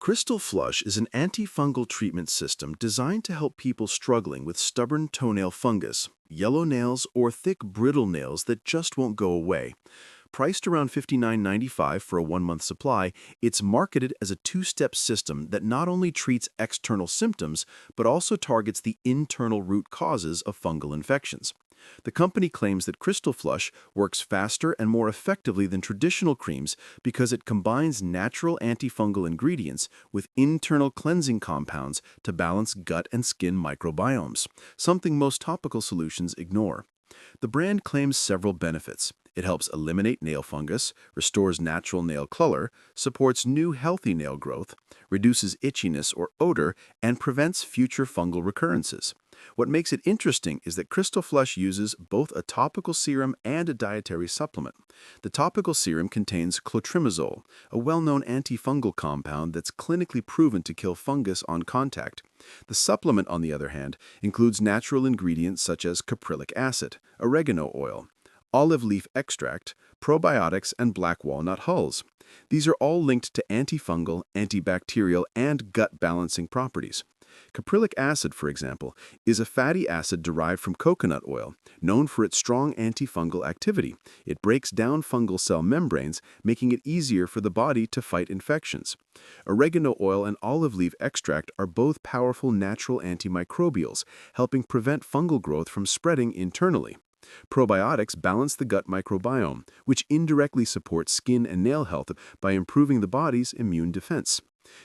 Crystal Flush is an antifungal treatment system designed to help people struggling with stubborn toenail fungus, yellow nails, or thick brittle nails that just won't go away. Priced around $59.95 for a one-month supply, it's marketed as a two-step system that not only treats external symptoms, but also targets the internal root causes of fungal infections. The company claims that Crystal Flush works faster and more effectively than traditional creams because it combines natural antifungal ingredients with internal cleansing compounds to balance gut and skin microbiomes, something most topical solutions ignore. The brand claims several benefits. It helps eliminate nail fungus, restores natural nail color, supports new healthy nail growth, reduces itchiness or odor, and prevents future fungal recurrences. What makes it interesting is that Crystal Flush uses both a topical serum and a dietary supplement. The topical serum contains clotrimazole, a well-known antifungal compound that's clinically proven to kill fungus on contact. The supplement, on the other hand, includes natural ingredients such as caprylic acid, oregano oil, olive leaf extract, probiotics, and black walnut hulls. These are all linked to antifungal, antibacterial, and gut-balancing properties. Caprylic acid, for example, is a fatty acid derived from coconut oil, known for its strong antifungal activity. It breaks down fungal cell membranes, making it easier for the body to fight infections. Oregano oil and olive leaf extract are both powerful natural antimicrobials, helping prevent fungal growth from spreading internally. Probiotics balance the gut microbiome, which indirectly supports skin and nail health by improving the body's immune defense.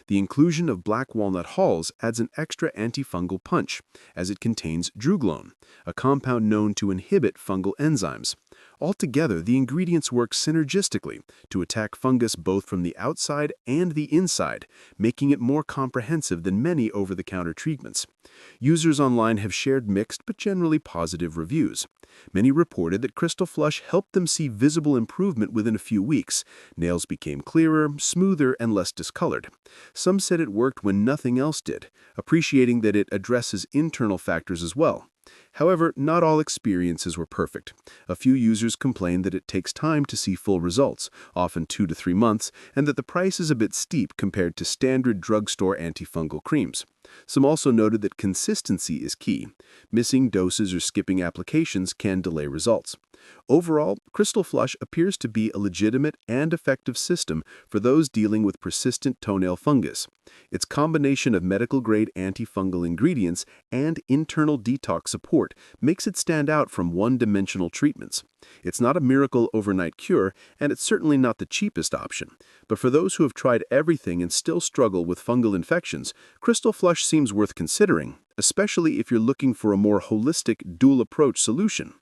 The inclusion of black walnut hulls adds an extra antifungal punch, as it contains druglone, a compound known to inhibit fungal enzymes. Altogether, the ingredients work synergistically to attack fungus both from the outside and the inside, making it more comprehensive than many over-the-counter treatments. Users online have shared mixed but generally positive reviews. Many reported that Crystal Flush helped them see visible improvement within a few weeks. Nails became clearer, smoother, and less discolored. Some said it worked when nothing else did, appreciating that it addresses internal factors as well. However, not all experiences were perfect. A few users complained that it takes time to see full results, often 2 to 3 months, and that the price is a bit steep compared to standard drugstore antifungal creams. Some also noted that consistency is key. Missing doses or skipping applications can delay results. Overall, Crystal Flush appears to be a legitimate and effective system for those dealing with persistent toenail fungus. Its combination of medical-grade antifungal ingredients and internal detox support makes it stand out from one-dimensional treatments. It's not a miracle overnight cure, and it's certainly not the cheapest option. But for those who have tried everything and still struggle with fungal infections, Crystal Flush seems worth considering, especially if you're looking for a more holistic, dual-approach solution.